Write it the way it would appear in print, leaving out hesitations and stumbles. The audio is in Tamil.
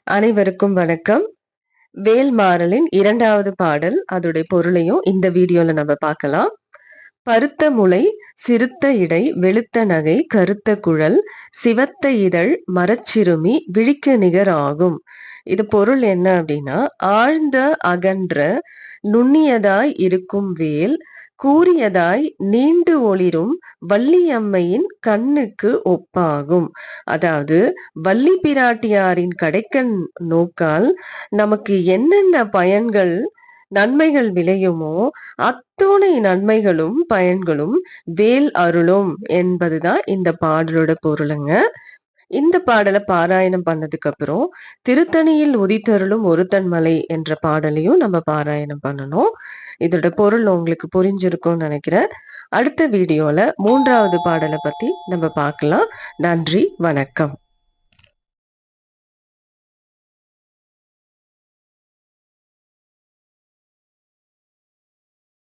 அனைவருக்கும் வணக்கம். வேல்மாறலின் 2வது பாடல் அதோடைய பொருளையும் இந்த வீடியோல நம்ம பார்க்கலாம். பருத்த முளை, சிறுத்த இடை, வெளுத்த நகை, கருத்த குழல், சிவத்த இதழ், மரச்சிறுமி, விழிக்கு நிகர் ஆகும். இது பொருள் என்ன அப்படின்னா, ஆழ்ந்த அகன்ற நுண்ணியதாய் இருக்கும் வேல், கூரியதாய் நீண்டு ஒளிரும் வள்ளியம்மையின் கண்ணுக்கு ஒப்பாகும். அதாவது வள்ளி பிராட்டியாரின் கடைக்கண் நோக்கால் நமக்கு என்னென்ன பயன்கள் நன்மைகள் விளையுமோ அத்தனை நன்மைகளும் பயன்களும் வேல் அருளும் என்பதுதான் இந்த பாடலோட பொருளுங்க. இந்த பாடலை பாராயணம் பண்ணதுக்கு அப்புறம் திருத்தணியில் உதித்தருளும் ஒருத்தன் மலை என்ற பாடலையும் நம்ம பாராயணம் பண்ணணும். இதோட பொருள் உங்களுக்கு புரிஞ்சிருக்கும்னு நினைக்கிறேன். அடுத்த வீடியோல 3வது பாடலை பத்தி நம்ம பார்க்கலாம். நன்றி, வணக்கம்.